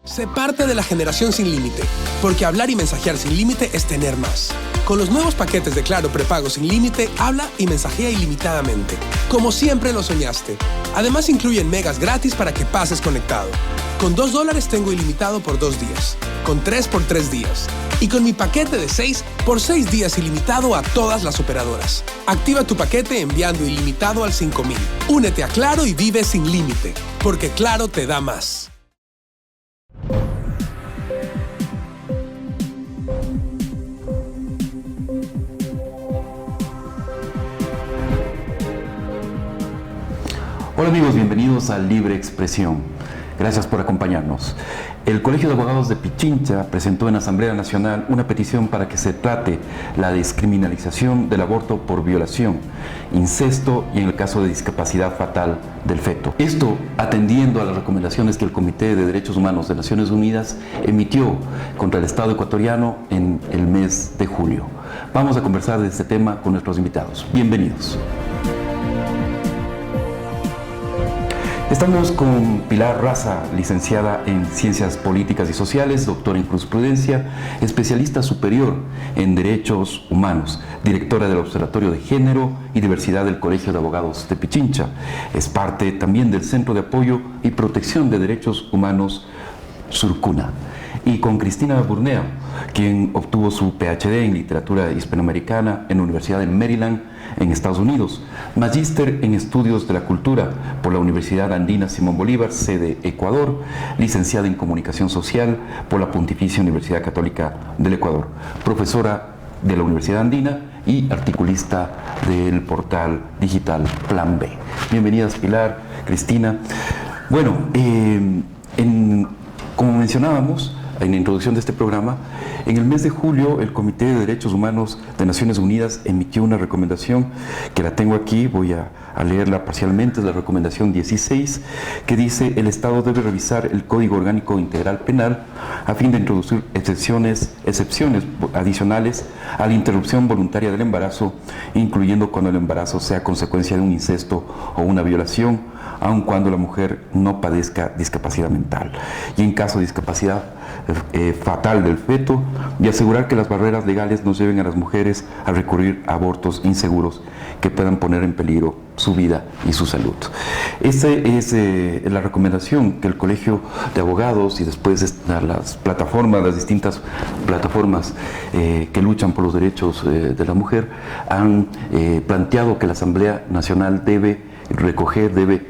Sé parte de la generación sin límite, porque hablar y mensajear sin límite es tener más. Con los nuevos paquetes de Claro prepago sin límite, habla y mensajea ilimitadamente, como siempre lo soñaste. Además incluyen megas gratis para que pases conectado. Con $2 tengo ilimitado por 2 días, con 3 por 3 días. Y con mi paquete de 6 por 6 días ilimitado a todas las operadoras. Activa tu paquete enviando ilimitado al 5000. Únete a Claro y vive sin límite, porque Claro te da más. Hola amigos, bienvenidos a Libre Expresión. Gracias por acompañarnos. El Colegio de Abogados de Pichincha presentó en Asamblea Nacional una petición para que se trate la descriminalización del aborto por violación, incesto y en el caso de discapacidad fatal del feto. Esto atendiendo a las recomendaciones que el Comité de Derechos Humanos de Naciones Unidas emitió contra el Estado ecuatoriano en el mes de julio. Vamos a conversar de este tema con nuestros invitados. Bienvenidos. Estamos con Pilar Raza, licenciada en Ciencias Políticas y Sociales, doctora en Jurisprudencia, especialista superior en Derechos Humanos, directora del Observatorio de Género y Diversidad del Colegio de Abogados de Pichincha. Es parte también del Centro de Apoyo y Protección de Derechos Humanos Surcuna. Y con Cristina Burnea, quien obtuvo su PhD en Literatura Hispanoamericana en la Universidad de Maryland, en Estados Unidos, magíster en Estudios de la Cultura por la Universidad Andina Simón Bolívar, sede Ecuador, licenciada en Comunicación Social por la Pontificia Universidad Católica del Ecuador, profesora de la Universidad Andina y articulista del portal digital Plan B. Bienvenidas Pilar, Cristina. Bueno, como mencionábamos en la introducción de este programa, en el mes de julio el Comité de Derechos Humanos de Naciones Unidas emitió una recomendación que la tengo aquí, voy a leerla parcialmente, es la recomendación 16, que dice: el Estado debe revisar el Código Orgánico Integral Penal a fin de introducir excepciones adicionales a la interrupción voluntaria del embarazo, incluyendo cuando el embarazo sea consecuencia de un incesto o una violación, aun cuando la mujer no padezca discapacidad mental, y en caso de discapacidad fatal del feto, y asegurar que las barreras legales no lleven a las mujeres a recurrir a abortos inseguros que puedan poner en peligro su vida y su salud. Esa es la recomendación que el Colegio de Abogados y después las distintas plataformas que luchan por los derechos de la mujer han planteado que la Asamblea Nacional debe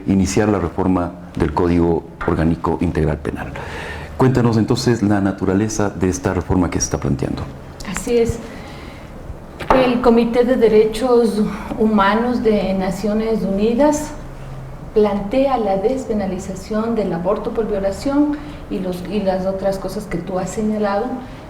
iniciar la reforma del Código Orgánico Integral Penal. Cuéntanos entonces la naturaleza de esta reforma que se está planteando. Así es. El Comité de Derechos Humanos de Naciones Unidas plantea la despenalización del aborto por violación y las otras cosas que tú has señalado,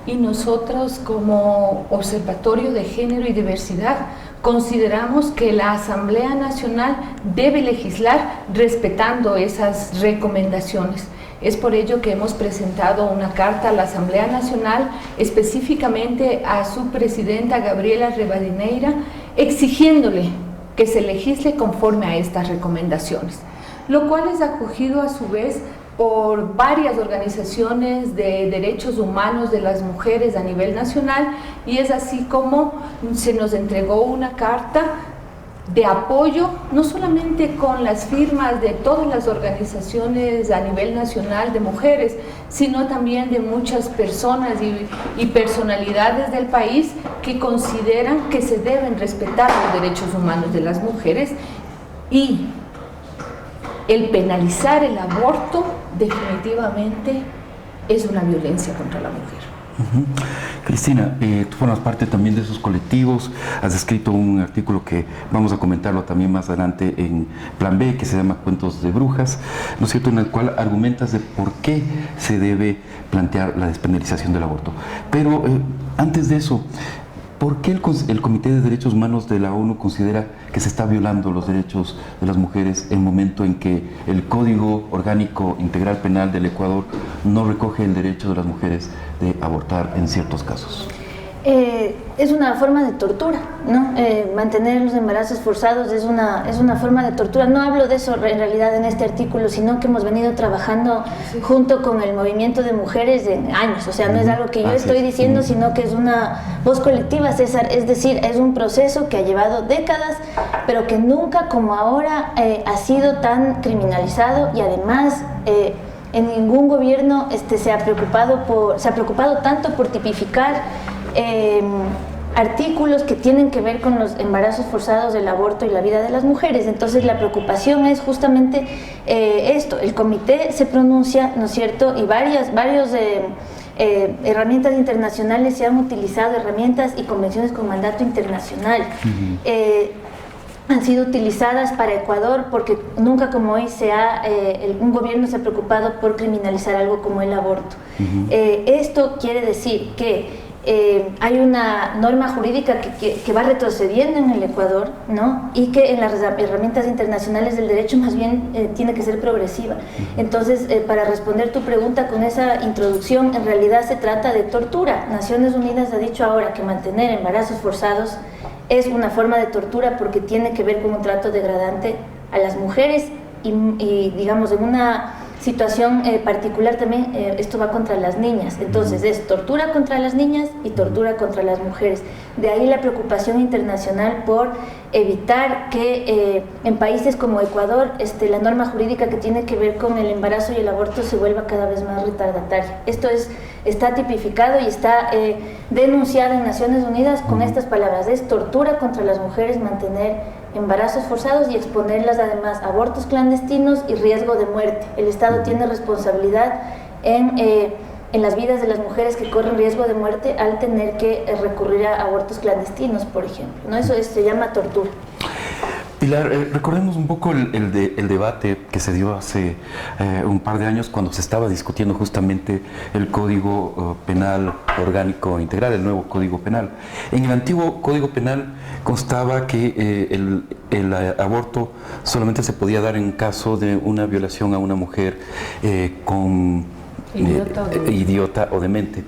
y nosotros como Observatorio de Género y Diversidad consideramos que la Asamblea Nacional debe legislar respetando esas recomendaciones. Es por ello que hemos presentado una carta a la Asamblea Nacional, específicamente a su presidenta Gabriela Rivadeneira, exigiéndole que se legisle conforme a estas recomendaciones, lo cual es acogido a su vez por varias organizaciones de derechos humanos de las mujeres a nivel nacional, y es así como se nos entregó una carta de apoyo, no solamente con las firmas de todas las organizaciones a nivel nacional de mujeres, sino también de muchas personas y personalidades del país que consideran que se deben respetar los derechos humanos de las mujeres, y el penalizar el aborto definitivamente es una violencia contra la mujer. Cristina, tú formas parte también de esos colectivos, has escrito un artículo que vamos a comentarlo también más adelante en Plan B, que se llama Cuentos de Brujas, ¿no es cierto?, en el cual argumentas de por qué se debe plantear la despenalización del aborto. Pero antes de eso, ¿por qué el Comité de Derechos Humanos de la ONU considera que se está violando los derechos de las mujeres en el momento en que el Código Orgánico Integral Penal del Ecuador no recoge el derecho de las mujeres de abortar en ciertos casos? Es una forma de tortura, ¿no? Mantener los embarazos forzados es una forma de tortura. No hablo de eso en realidad en este artículo, sino que hemos venido trabajando junto con el movimiento de mujeres de años. O sea, no es algo que yo estoy diciendo, sino que es una voz colectiva, César. Es decir, es un proceso que ha llevado décadas, pero que nunca como ahora ha sido tan criminalizado, y además en ningún gobierno se ha preocupado tanto por tipificar artículos que tienen que ver con los embarazos forzados, el aborto y la vida de las mujeres. Entonces la preocupación es justamente esto. El comité se pronuncia, ¿no es cierto? Y varias herramientas internacionales se han utilizado, herramientas y convenciones con mandato internacional. Han sido utilizadas para Ecuador porque nunca como hoy un gobierno se ha preocupado por criminalizar algo como el aborto. Esto quiere decir que hay una norma jurídica que va retrocediendo en el Ecuador, ¿no? Y que en las herramientas internacionales del derecho más bien tiene que ser progresiva. Entonces, para responder tu pregunta con esa introducción, en realidad se trata de tortura. Naciones Unidas ha dicho ahora que mantener embarazos forzados es una forma de tortura porque tiene que ver con un trato degradante a las mujeres y digamos, en una situación particular también esto va contra las niñas. Entonces es tortura contra las niñas y tortura contra las mujeres. De ahí la preocupación internacional por evitar que en países como Ecuador la norma jurídica que tiene que ver con el embarazo y el aborto se vuelva cada vez más retardataria. Esto está tipificado y está denunciado en Naciones Unidas con estas palabras: es tortura contra las mujeres mantener embarazos forzados y exponerlas además a abortos clandestinos y riesgo de muerte. El Estado tiene responsabilidad en las vidas de las mujeres que corren riesgo de muerte al tener que recurrir a abortos clandestinos, por ejemplo, ¿no? Eso se llama tortura. Pilar, recordemos un poco el debate que se dio hace un par de años cuando se estaba discutiendo justamente el Código Penal Orgánico Integral, el nuevo Código Penal. En el antiguo Código Penal constaba que el aborto solamente se podía dar en caso de una violación a una mujer con idiota o demente.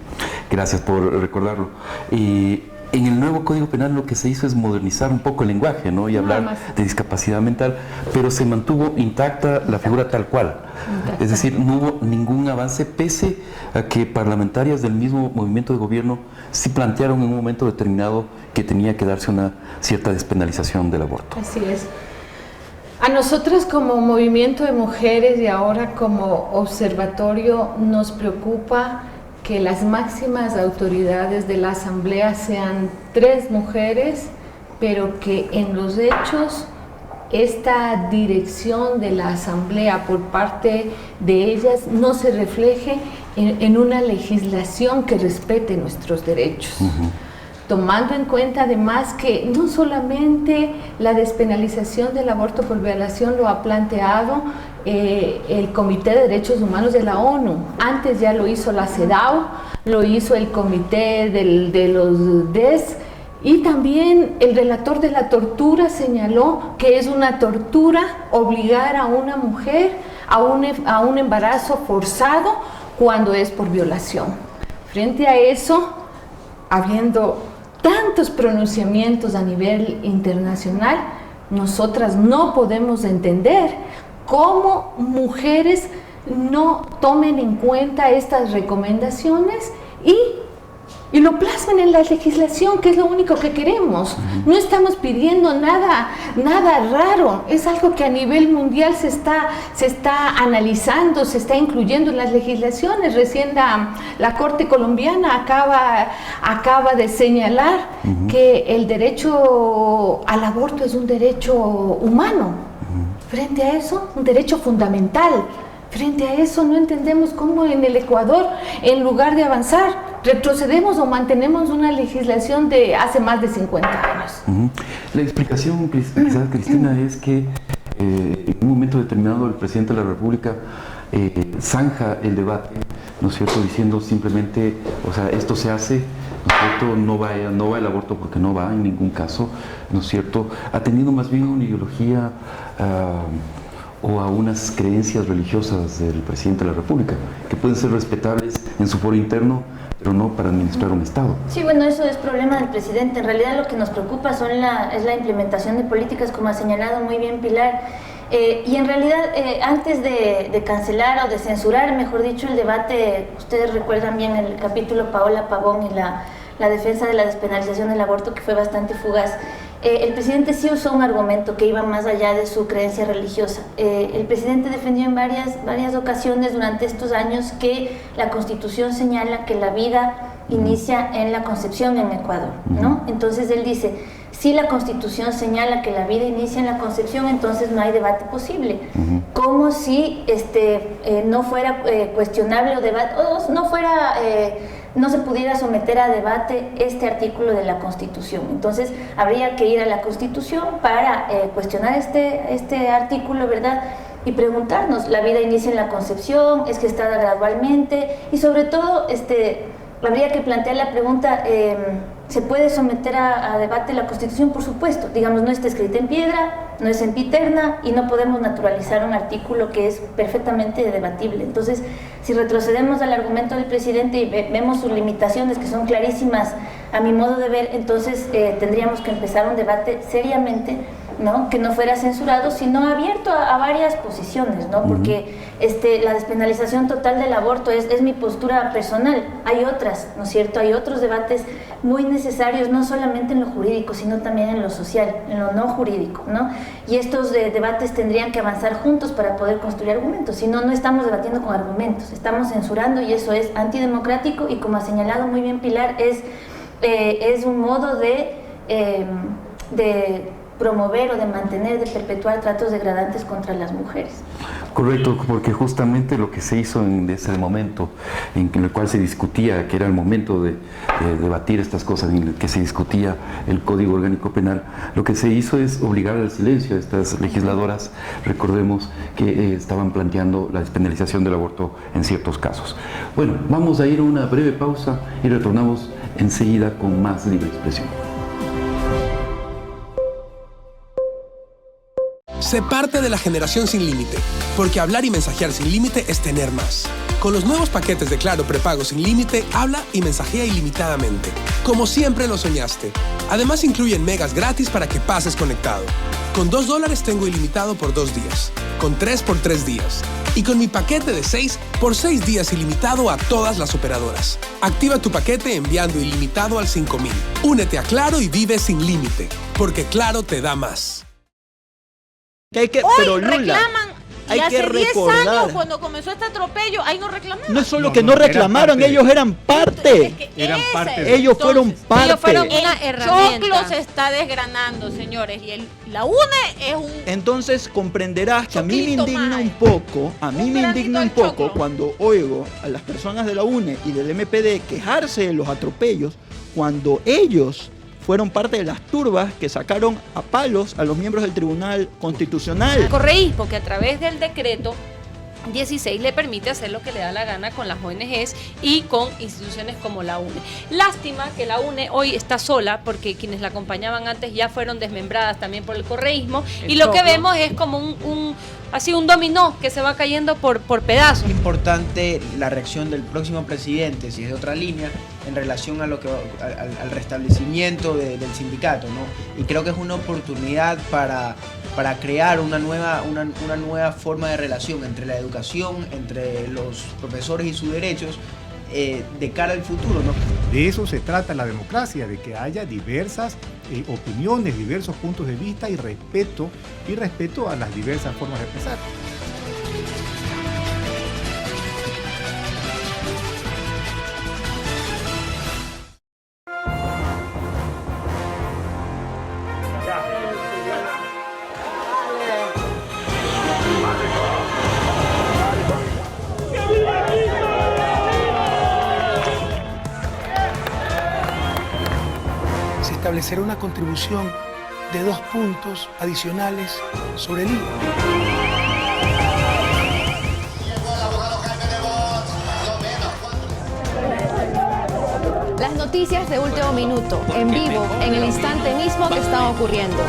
Gracias por recordarlo. Y en el nuevo Código Penal lo que se hizo es modernizar un poco el lenguaje, ¿no? Y hablar de discapacidad mental, pero se mantuvo intacta la figura tal cual. Es decir, no hubo ningún avance, pese a que parlamentarias del mismo movimiento de gobierno sí plantearon en un momento determinado que tenía que darse una cierta despenalización del aborto. Así es. A nosotros como movimiento de mujeres y ahora como observatorio nos preocupa que las máximas autoridades de la Asamblea sean 3 mujeres, pero que en los hechos esta dirección de la Asamblea por parte de ellas no se refleje en una legislación que respete nuestros derechos. Tomando en cuenta además que no solamente la despenalización del aborto por violación lo ha planteado el Comité de Derechos Humanos de la ONU, antes ya lo hizo la CEDAW, lo hizo el Comité de los DES, y también el relator de la tortura señaló que es una tortura obligar a una mujer a un embarazo forzado cuando es por violación. Frente a eso, habiendo tantos pronunciamientos a nivel internacional, nosotras no podemos entender cómo mujeres no tomen en cuenta estas recomendaciones y lo plasmen en la legislación, que es lo único que queremos. No estamos pidiendo nada raro, es algo que a nivel mundial se está analizando, se está incluyendo en las legislaciones. Recién la Corte colombiana acaba de señalar que el derecho al aborto es un derecho humano. Frente a eso, un derecho fundamental. Frente a eso, no entendemos cómo en el Ecuador, en lugar de avanzar, retrocedemos o mantenemos una legislación de hace más de 50 años. La explicación, quizás, Cristina, es que en un momento determinado el presidente de la República zanja el debate, ¿no es cierto?, diciendo simplemente, o sea, esto se hace, ¿no es cierto?, no va el aborto porque no va en ningún caso, ¿no es cierto?, atendiendo más bien una ideología o a unas creencias religiosas del presidente de la República, que pueden ser respetables en su foro interno, pero no para administrar un Estado. Sí, bueno, eso es problema del presidente. En realidad lo que nos preocupa es la implementación de políticas, como ha señalado muy bien Pilar. Y en realidad, antes de cancelar o de censurar, mejor dicho, el debate, ustedes recuerdan bien el capítulo Paola Pavón y la defensa de la despenalización del aborto, que fue bastante fugaz. El presidente sí usó un argumento que iba más allá de su creencia religiosa. El presidente defendió en varias ocasiones durante estos años que la Constitución señala que la vida inicia en la concepción en Ecuador, ¿no? Entonces él dice, si la Constitución señala que la vida inicia en la concepción, entonces no hay debate posible. Como si no fuera cuestionable o debate, o no se pudiera someter a debate este artículo de la Constitución. Entonces habría que ir a la Constitución para cuestionar este artículo, ¿verdad? Y preguntarnos, ¿la vida inicia en la concepción? ¿Es gestada gradualmente? Y sobre todo, habría que plantear la pregunta, ¿se puede someter a debate la Constitución? Por supuesto, digamos, no está escrita en piedra, no es sempiterna y no podemos naturalizar un artículo que es perfectamente debatible. Entonces, si retrocedemos al argumento del presidente y vemos sus limitaciones, que son clarísimas a mi modo de ver, entonces tendríamos que empezar un debate seriamente, ¿no? Que no fuera censurado, sino abierto a varias posiciones, ¿no? Porque la despenalización total del aborto es mi postura personal. Hay otras, ¿no es cierto? Hay otros debates muy necesarios, no solamente en lo jurídico, sino también en lo social, en lo no jurídico, ¿no? Y estos debates tendrían que avanzar juntos para poder construir argumentos. Si no, no estamos debatiendo con argumentos, estamos censurando y eso es antidemocrático y, como ha señalado muy bien Pilar, es un modo de promover o de mantener, de perpetuar tratos degradantes contra las mujeres. Correcto, porque justamente lo que se hizo en ese momento en el cual se discutía, que era el momento de debatir estas cosas, en el que se discutía el Código Orgánico Penal, lo que se hizo es obligar al silencio a estas legisladoras. Recordemos que estaban planteando la despenalización del aborto en ciertos casos. Bueno, vamos a ir a una breve pausa y retornamos enseguida con más libre expresión. Sé parte de la generación sin límite, porque hablar y mensajear sin límite es tener más. Con los nuevos paquetes de Claro prepago sin límite, habla y mensajea ilimitadamente, como siempre lo soñaste. Además incluyen megas gratis para que pases conectado. Con $2 tengo ilimitado por 2 días, con 3 por 3 días, y con mi paquete de 6 por 6 días ilimitado a todas las operadoras. Activa tu paquete enviando ilimitado al 5000. Únete a Claro y vive sin límite, porque Claro te da más. Pero Lula, reclaman, y hace 10 años cuando comenzó este atropello, ahí no reclamaron. No es solo que no reclamaron, ellos eran parte. Ellos fueron parte. Ellos fueron una herramienta. Choclo se está desgranando, señores, y la UNE es un... Entonces comprenderás que a mí me indigna un poco cuando oigo a las personas de la UNE y del MPD quejarse de los atropellos cuando ellos fueron parte de las turbas que sacaron a palos a los miembros del Tribunal Constitucional. Correísmo, que a través del decreto 16 le permite hacer lo que le da la gana con las ONGs y con instituciones como la UNE. Lástima que la UNE hoy está sola, porque quienes la acompañaban antes ya fueron desmembradas también por el correísmo, y lo que vemos es como un dominó que se va cayendo por pedazos. Es importante la reacción del próximo presidente, si es de otra línea, en relación a al restablecimiento del sindicato, ¿no? Y creo que es una oportunidad para crear una nueva forma de relación entre la educación, entre los profesores y sus derechos, de cara al futuro, ¿no? De eso se trata la democracia, de que haya diversas opiniones, diversos puntos de vista y respeto a las diversas formas de pensar. Establecer una contribución de 2 puntos adicionales sobre el IVA. Las noticias de último minuto, en vivo, en el instante mismo que están ocurriendo.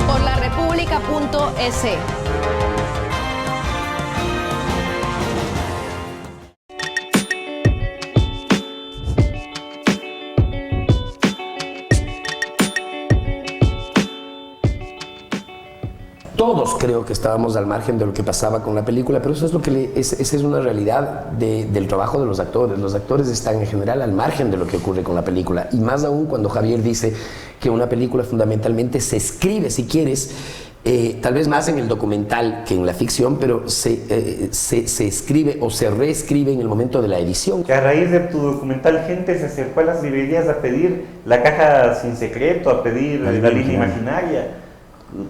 Por la República. laRepública.es. Todos creo que estábamos al margen de lo que pasaba con la película, pero eso es lo que esa es una realidad del trabajo de los actores. Los actores están en general al margen de lo que ocurre con la película, y más aún cuando Javier dice que una película fundamentalmente se escribe, si quieres, tal vez más en el documental que en la ficción, pero se escribe o se reescribe en el momento de la edición. Que a raíz de tu documental gente se acercó a las librerías a pedir la caja sin secreto, a pedir la línea imaginaria.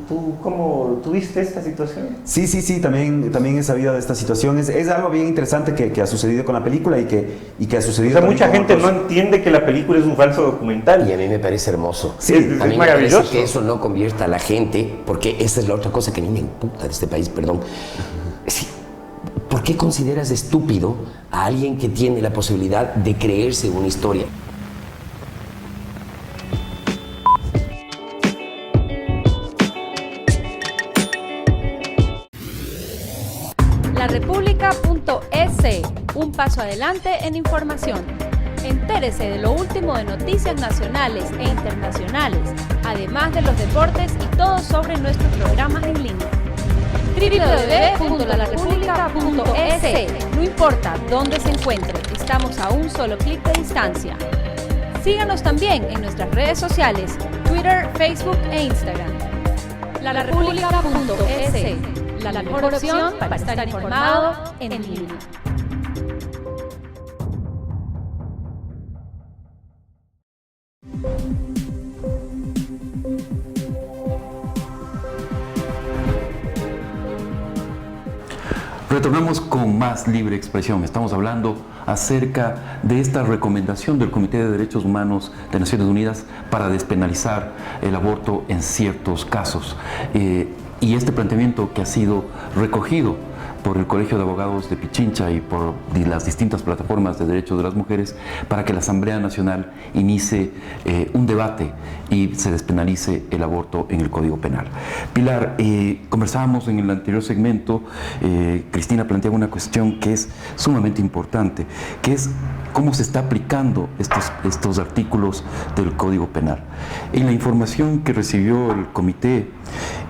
¿Tú cómo tuviste esta situación? Sí, también he sabido de esta situación. Es algo bien interesante que ha sucedido con la película y que ha sucedido. O sea, mucha gente no entiende que la película es un falso documental. Y a mí me parece hermoso. Sí, es a mí maravilloso. Me parece que eso no convierta a la gente, porque esa es la otra cosa que a mí me imputa de este país, perdón. Sí. ¿Por qué consideras estúpido a alguien que tiene la posibilidad de creerse una historia? laRepública.es, un paso adelante en información. Entérese de lo último de noticias nacionales e internacionales, además de los deportes y todo sobre nuestros programas en línea. www.laRepública.es. No importa dónde se encuentre, estamos a un solo clic de distancia. Síganos también en nuestras redes sociales, Twitter, Facebook e Instagram. laRepública.es. La mejor opción para estar informado en línea. Retornamos con más libre expresión. Estamos hablando acerca de esta recomendación del Comité de Derechos Humanos de Naciones Unidas para despenalizar el aborto en ciertos casos. Y este planteamiento que ha sido recogido por el Colegio de Abogados de Pichincha y por las distintas plataformas de derechos de las mujeres para que la Asamblea Nacional inicie un debate y se despenalice el aborto en el Código Penal. Pilar, conversábamos en el anterior segmento, Cristina planteaba una cuestión que es sumamente importante, que es cómo se está aplicando estos artículos del Código Penal. En la información que recibió el comité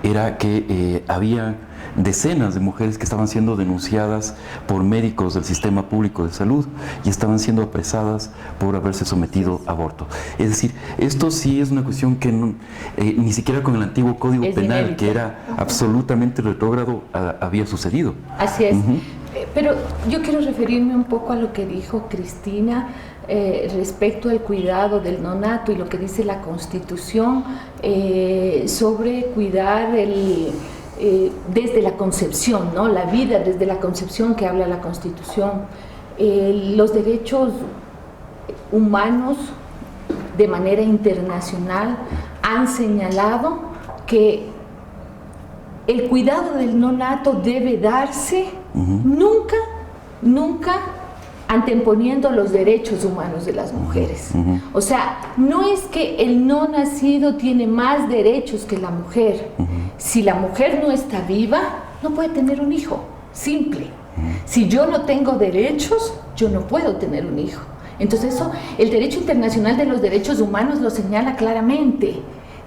era que había decenas de mujeres que estaban siendo denunciadas por médicos del sistema público de salud y estaban siendo apresadas por haberse sometido a aborto. Es decir, esto sí es una cuestión que no, ni siquiera con el antiguo Código Penal, inédito, que era absolutamente retrógrado, había sucedido. Así es. Pero yo quiero referirme un poco a lo que dijo Cristina respecto al cuidado del neonato y lo que dice la Constitución sobre cuidar desde la concepción, ¿no? La vida desde la concepción que habla la Constitución. Los derechos humanos de manera internacional han señalado que el cuidado del neonato debe darse nunca anteponiendo los derechos humanos de las mujeres. O sea, no es que el no nacido tiene más derechos que la mujer. Si la mujer no está viva, no puede tener un hijo, simple. Si yo no tengo derechos, yo no puedo tener un hijo. Entonces eso, el derecho internacional de los derechos humanos lo señala claramente.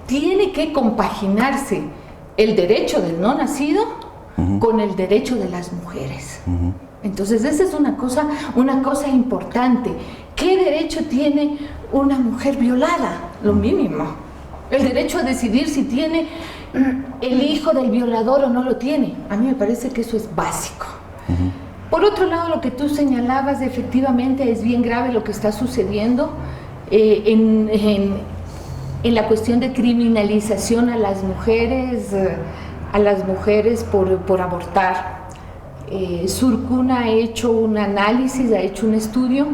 Tiene que compaginarse el derecho del no nacido con el derecho de las mujeres. Entonces esa es una cosa importante. ¿Qué derecho tiene una mujer violada? Lo mínimo. El derecho a decidir si tiene el hijo del violador o no lo tiene. A mí me parece que eso es básico. Por otro lado, lo que tú señalabas, efectivamente es bien grave lo que está sucediendo en la cuestión de criminalización a las mujeres por abortar. Surcun ha hecho un análisis, ha hecho un estudio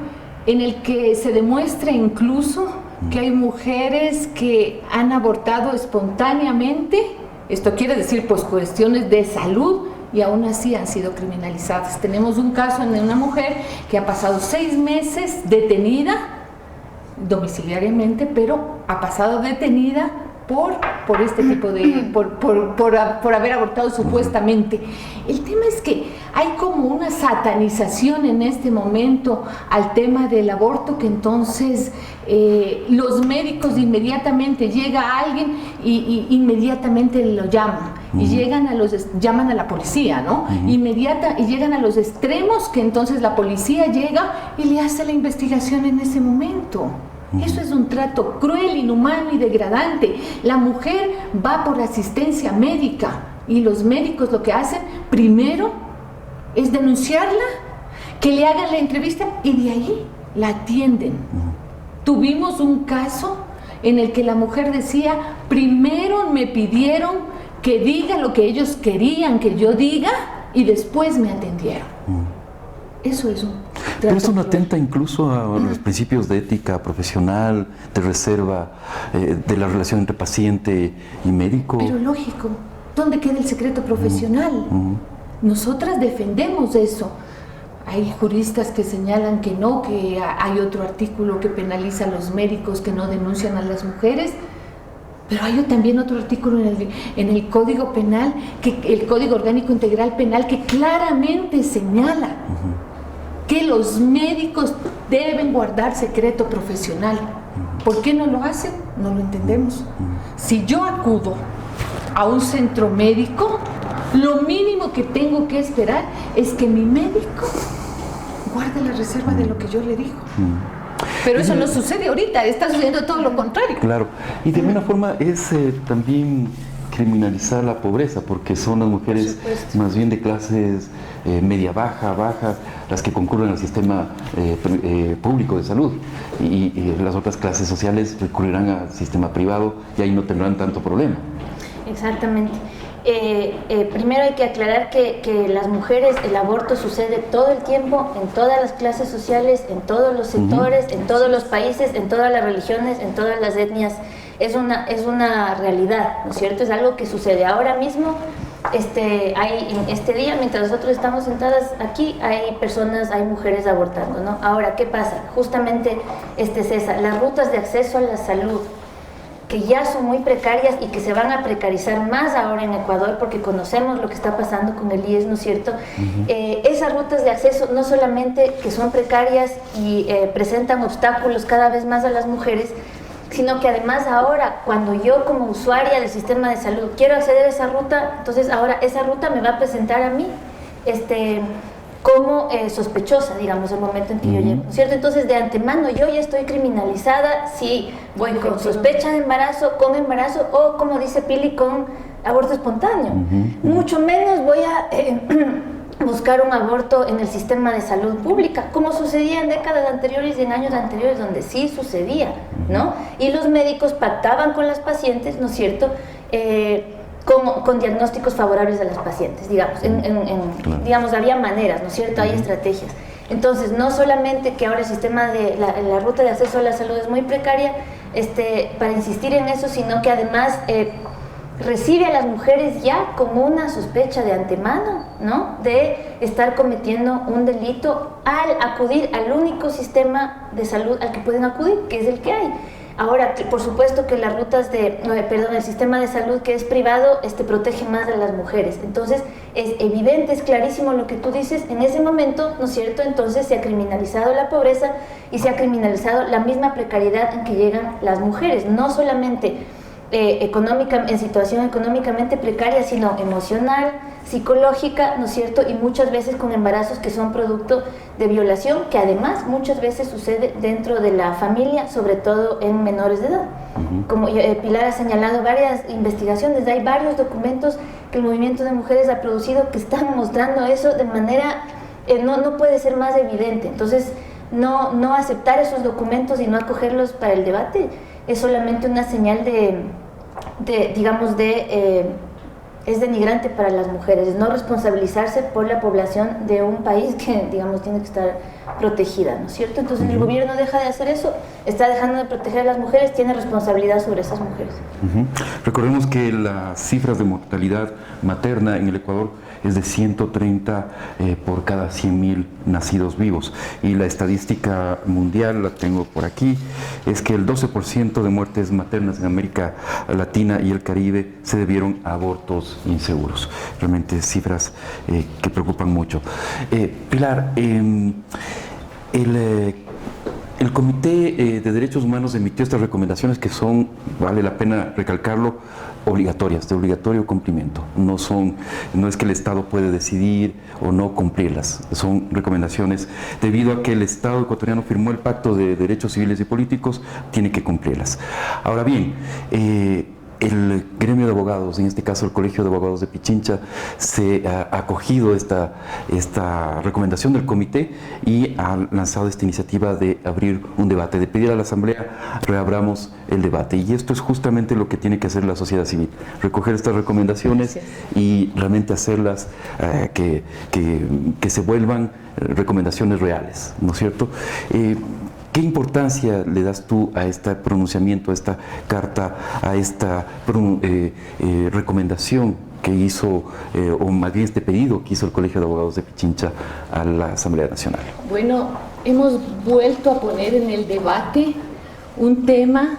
en el que se demuestra incluso que hay mujeres que han abortado espontáneamente, esto quiere decir pues cuestiones de salud, y aún así han sido criminalizadas. Tenemos un caso de una mujer que ha pasado 6 meses detenida domiciliariamente, pero ha pasado detenida por este tipo de, por haber abortado supuestamente. El tema es que hay como una satanización en este momento al tema del aborto, que entonces los médicos inmediatamente llega alguien y inmediatamente lo llaman. Y llaman a la policía, ¿no? Y llegan a los extremos, que entonces la policía llega y le hace la investigación en ese momento. Eso es un trato cruel, inhumano y degradante. La mujer va por asistencia médica y los médicos lo que hacen primero es denunciarla, que le hagan la entrevista y de ahí la atienden. Tuvimos un caso en el que la mujer decía, primero me pidieron que diga lo que ellos querían que yo diga y después me atendieron. Eso es un... Pero eso no atenta incluso a los principios de ética profesional, de reserva, de la relación entre paciente y médico. Pero lógico, ¿dónde queda el secreto profesional? Nosotras defendemos eso. Hay juristas que señalan que no, que hay otro artículo que penaliza a los médicos que no denuncian a las mujeres. Pero hay también otro artículo en el Código Penal, el Código Orgánico Integral Penal, que claramente señala que los médicos deben guardar secreto profesional. ¿Por qué no lo hacen? No lo entendemos. Si yo acudo a un centro médico, lo mínimo que tengo que esperar es que mi médico guarde la reserva de lo que yo le digo. Pero eso no sucede ahorita, está sucediendo todo lo contrario. Claro, y de alguna forma es también criminalizar la pobreza, porque son las mujeres más bien de clases media baja, las que concurren al sistema público de salud, y las otras clases sociales recurrirán al sistema privado y ahí no tendrán tanto problema. Exactamente. Primero hay que aclarar que las mujeres, el aborto sucede todo el tiempo, en todas las clases sociales, en todos los sectores, en todos los países, en todas las religiones, en todas las etnias. Es una realidad, ¿no es cierto? Es algo que sucede ahora mismo. En este día, mientras nosotros estamos sentadas aquí, hay mujeres abortando, ¿no? Ahora, ¿qué pasa? Justamente, César, las rutas de acceso a la salud, que ya son muy precarias y que se van a precarizar más ahora en Ecuador, porque conocemos lo que está pasando con el IES, ¿no es cierto? Esas rutas de acceso no solamente que son precarias y presentan obstáculos cada vez más a las mujeres, sino que además ahora, cuando yo como usuaria del sistema de salud quiero acceder a esa ruta, entonces ahora esa ruta me va a presentar a mí como sospechosa, digamos, el momento en que yo llego, ¿no es cierto? Entonces, de antemano yo ya estoy criminalizada si voy con sospecha de embarazo, con embarazo o, como dice Pili, con aborto espontáneo. Mucho menos voy a buscar un aborto en el sistema de salud pública, como sucedía en décadas anteriores y en años anteriores, donde sí sucedía, ¿no? Y los médicos pactaban con las pacientes, ¿no es cierto?, con diagnósticos favorables a las pacientes, digamos, digamos, había maneras, ¿no es cierto?, hay estrategias. Entonces, no solamente que ahora el sistema de la ruta de acceso a la salud es muy precaria, para insistir en eso, sino que además recibe a las mujeres ya con una sospecha de antemano, ¿no?, de estar cometiendo un delito al acudir al único sistema de salud al que pueden acudir, que es el que hay. Ahora, por supuesto que las rutas el sistema de salud que es privado protege más a las mujeres. Entonces, es evidente, es clarísimo lo que tú dices. En ese momento, ¿no es cierto?, entonces se ha criminalizado la pobreza y se ha criminalizado la misma precariedad en que llegan las mujeres, no solamente en situación económicamente precaria, sino emocional, psicológica, ¿no es cierto?, y muchas veces con embarazos que son producto de violación, que además muchas veces sucede dentro de la familia, sobre todo en menores de edad. Como Pilar ha señalado, varias investigaciones, hay varios documentos que el movimiento de mujeres ha producido que están mostrando eso de manera, no puede ser más evidente. Entonces, no aceptar esos documentos y no acogerlos para el debate es solamente una señal es denigrante para las mujeres, es no responsabilizarse por la población de un país que, digamos, tiene que estar protegida, ¿no es cierto? Entonces el gobierno deja de hacer eso, está dejando de proteger a las mujeres, tiene responsabilidad sobre esas mujeres. Recordemos que las cifras de mortalidad materna en el Ecuador es de 130 por cada 100.000 nacidos vivos, y la estadística mundial, la tengo por aquí, es que el 12% de muertes maternas en América Latina y el Caribe se debieron a abortos inseguros. Realmente cifras que preocupan mucho. Pilar, el Comité de Derechos Humanos emitió estas recomendaciones que son, vale la pena recalcarlo, obligatorias, de obligatorio cumplimiento. No es que el Estado puede decidir o no cumplirlas, son recomendaciones debido a que el Estado ecuatoriano firmó el Pacto de Derechos Civiles y Políticos, tiene que cumplirlas. Ahora bien, el gremio de abogados, en este caso el Colegio de Abogados de Pichincha, se ha acogido esta recomendación del comité y ha lanzado esta iniciativa de abrir un debate, de pedir a la Asamblea reabramos el debate. Y esto es justamente lo que tiene que hacer la sociedad civil, recoger estas recomendaciones y realmente hacerlas que se vuelvan recomendaciones reales, ¿no es cierto? ¿Qué importancia le das tú a este pronunciamiento, a esta carta, a esta recomendación que hizo, o más bien este pedido que hizo el Colegio de Abogados de Pichincha a la Asamblea Nacional? Bueno, hemos vuelto a poner en el debate un tema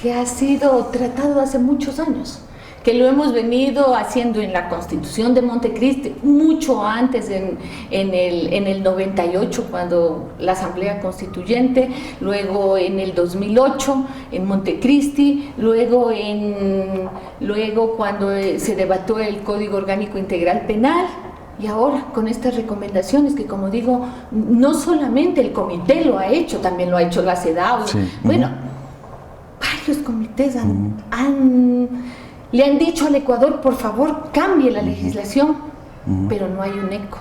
que ha sido tratado hace muchos años, que lo hemos venido haciendo en la Constitución de Montecristi, mucho antes, en el 98, cuando la Asamblea Constituyente, luego en el 2008, en Montecristi, luego cuando se debatió el Código Orgánico Integral Penal, y ahora con estas recomendaciones que, como digo, no solamente el comité lo ha hecho, también lo ha hecho la CEDAW. Sí. Bueno, varios comités le han dicho al Ecuador, por favor, cambie la legislación, pero no hay un eco.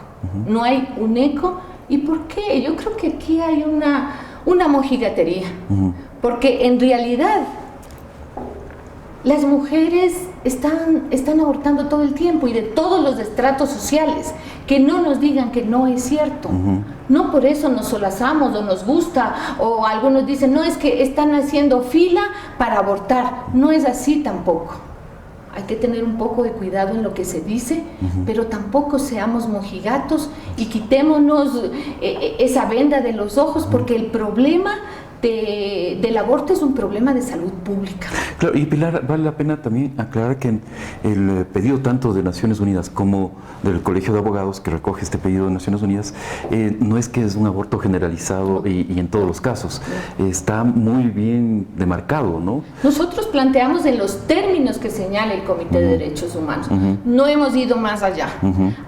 No hay un eco. ¿Y por qué? Yo creo que aquí hay una mojigatería, porque en realidad las mujeres están abortando todo el tiempo, y de todos los estratos sociales. Que no nos digan que no es cierto. No por eso nos solazamos o nos gusta, o algunos dicen, no, es que están haciendo fila para abortar. No es así tampoco. Hay que tener un poco de cuidado en lo que se dice, pero tampoco seamos mojigatos y quitémonos esa venda de los ojos, porque el problema del aborto es un problema de salud pública. Claro, y Pilar, vale la pena también aclarar que el pedido tanto de Naciones Unidas como del Colegio de Abogados, que recoge este pedido de Naciones Unidas, no es que es un aborto generalizado y en todos los casos, está muy bien demarcado, ¿no? Nosotros planteamos en los términos que señala el Comité de Derechos Humanos, no hemos ido más allá,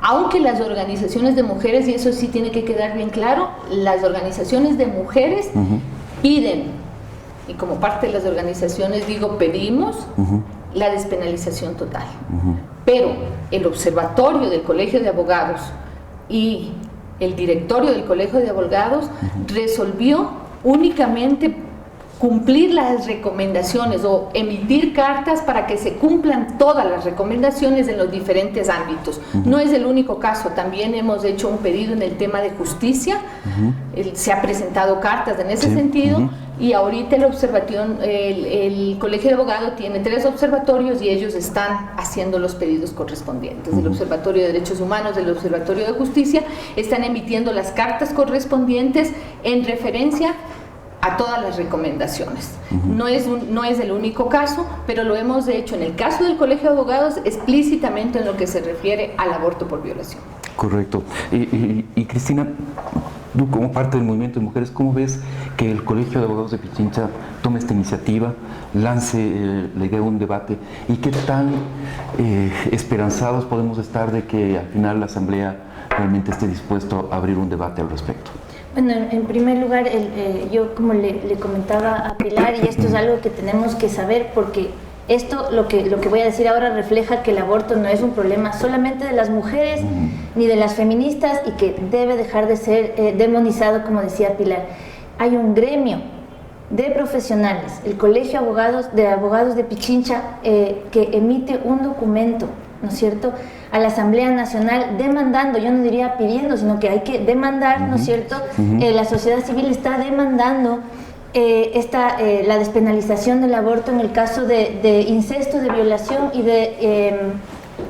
aunque las organizaciones de mujeres, y eso sí tiene que quedar bien claro, las organizaciones de mujeres piden, y como parte de las organizaciones digo, pedimos la despenalización total. Pero el observatorio del Colegio de Abogados y el directorio del Colegio de Abogados resolvió únicamente cumplir las recomendaciones o emitir cartas para que se cumplan todas las recomendaciones en los diferentes ámbitos. No es el único caso, también hemos hecho un pedido en el tema de justicia, se ha presentado cartas en ese sentido, y ahorita el Colegio de Abogados tiene 3 observatorios y ellos están haciendo los pedidos correspondientes. El Observatorio de Derechos Humanos, el Observatorio de Justicia, están emitiendo las cartas correspondientes en referencia a todas las recomendaciones. No es el único caso, pero lo hemos hecho en el caso del Colegio de Abogados explícitamente en lo que se refiere al aborto por violación. Correcto. Y Cristina, tú como parte del movimiento de mujeres, ¿cómo ves que el Colegio de Abogados de Pichincha tome esta iniciativa, lance la idea de un debate, y qué tan esperanzados podemos estar de que al final la Asamblea realmente esté dispuesto a abrir un debate al respecto? Bueno, en primer lugar, yo como le comentaba a Pilar, y esto es algo que tenemos que saber, porque esto, lo que voy a decir ahora, refleja que el aborto no es un problema solamente de las mujeres ni de las feministas, y que debe dejar de ser demonizado, como decía Pilar. Hay un gremio de profesionales, el Colegio de Abogados de Pichincha, que emite un documento ¿no es cierto?, a la Asamblea Nacional demandando, yo no diría pidiendo, sino que hay que demandar, ¿no es cierto? La sociedad civil está demandando la despenalización del aborto en el caso de incesto, de violación y de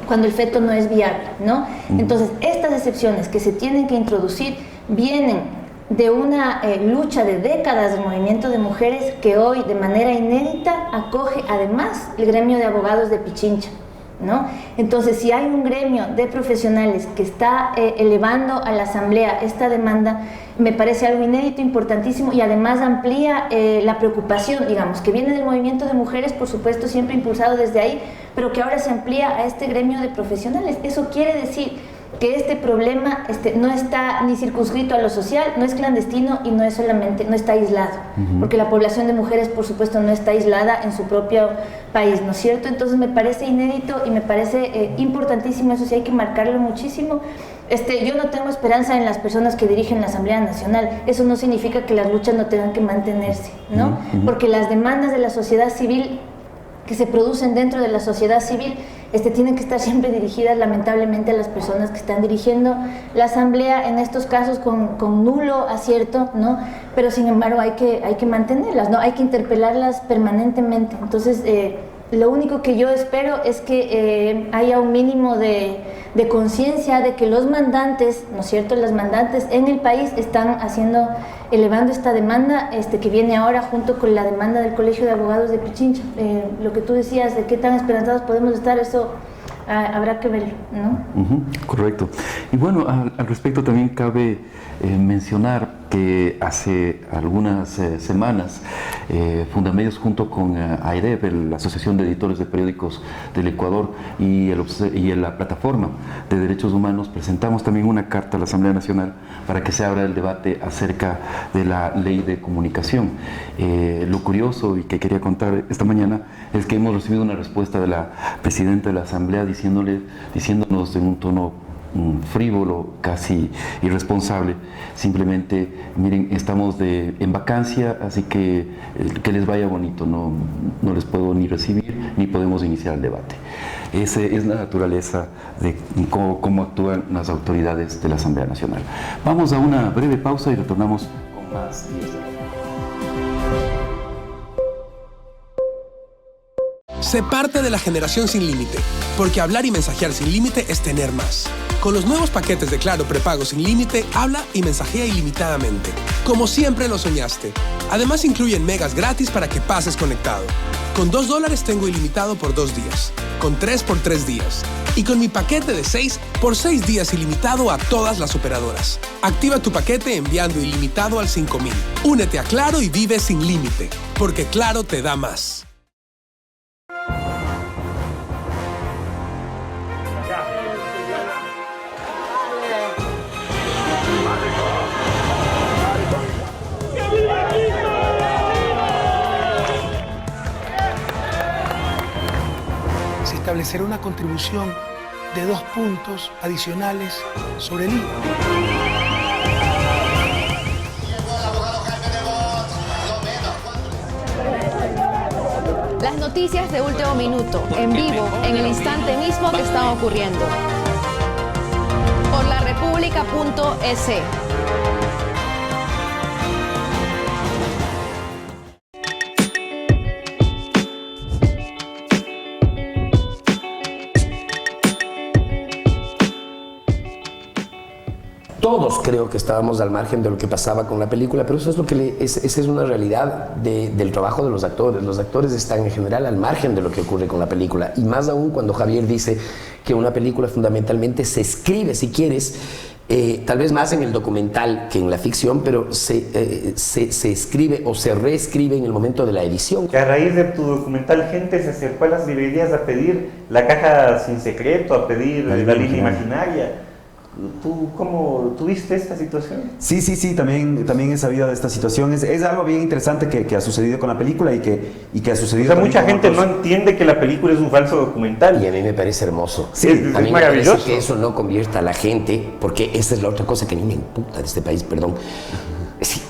cuando el feto no es viable, ¿no? Entonces, estas excepciones que se tienen que introducir vienen de una lucha de décadas del movimiento de mujeres que hoy de manera inédita acoge además el gremio de abogados de Pichincha, ¿no? Entonces, si hay un gremio de profesionales que está elevando a la Asamblea esta demanda, me parece algo inédito, importantísimo, y además amplía la preocupación, digamos, que viene del movimiento de mujeres, por supuesto, siempre impulsado desde ahí, pero que ahora se amplía a este gremio de profesionales. Eso quiere decir que este problema no está ni circunscrito a lo social, no es clandestino y no es solamente, no está aislado, porque la población de mujeres, por supuesto, no está aislada en su propio país, ¿no es cierto? Entonces me parece inédito y me parece importantísimo, eso sí hay que marcarlo muchísimo. Yo no tengo esperanza en las personas que dirigen la Asamblea Nacional, eso no significa que las luchas no tengan que mantenerse, ¿no? Porque las demandas de la sociedad civil que se producen dentro de la sociedad civil tienen que estar siempre dirigidas lamentablemente a las personas que están dirigiendo la Asamblea, en estos casos con nulo acierto, ¿no? Pero sin embargo hay que mantenerlas, ¿no? Hay que interpelarlas permanentemente. Entonces lo único que yo espero es que haya un mínimo de conciencia de que los mandantes, ¿no es cierto?, las mandantes en el país están elevando esta demanda que viene ahora junto con la demanda del Colegio de Abogados de Pichincha. Lo que tú decías de qué tan esperanzados podemos estar, eso habrá que verlo, ¿no? Correcto. Y bueno, al respecto también cabe mencionar que hace algunas semanas Fundamedios junto con AEDEP, la Asociación de Editores de Periódicos del Ecuador, y la Plataforma de Derechos Humanos, presentamos también una carta a la Asamblea Nacional para que se abra el debate acerca de la ley de comunicación. Lo curioso y que quería contar esta mañana es que hemos recibido una respuesta de la presidenta de la Asamblea diciéndonos en un tono frívolo, casi irresponsable, simplemente: miren, estamos en vacancia, así que les vaya bonito, no les puedo ni recibir ni podemos iniciar el debate. Esa es la naturaleza de cómo actúan las autoridades de la Asamblea Nacional. Vamos a una breve pausa y retornamos con más. Sé parte de la generación sin límite, porque hablar y mensajear sin límite es tener más. Con los nuevos paquetes de Claro prepago sin límite, habla y mensajea ilimitadamente, como siempre lo soñaste. Además incluyen megas gratis para que pases conectado. Con $2 tengo ilimitado por 2 días, con 3 por 3 días, y con mi paquete de 6 por 6 días ilimitado a todas las operadoras. Activa tu paquete enviando ilimitado al 5000. Únete a Claro y vive sin límite, porque Claro te da más. Establecer una contribución de 2 puntos adicionales sobre el IVA. Las noticias de último minuto, en vivo, en el instante mismo que están ocurriendo. Por laRepública.es. Todos creo que estábamos al margen de lo que pasaba con la película, pero eso es lo que esa es una realidad del trabajo de los actores. Los actores están en general al margen de lo que ocurre con la película, y más aún cuando Javier dice que una película fundamentalmente se escribe, si quieres, tal vez más en el documental que en la ficción, pero se escribe o se reescribe en el momento de la edición. Que a raíz de tu documental gente se acercó a las librerías a pedir la caja sin secreto, a pedir la línea imaginaria. ¿Tú cómo tuviste esta situación? Sí, también he sabido de esta situación. Es algo bien interesante que ha sucedido con la película y que ha sucedido. O sea, mucha gente no entiende que la película es un falso documental. Y a mí me parece hermoso. Sí, a mí es me maravilloso. parece que eso no convierta a la gente, porque esa es la otra cosa que a mí me imputa de este país, perdón. Sí.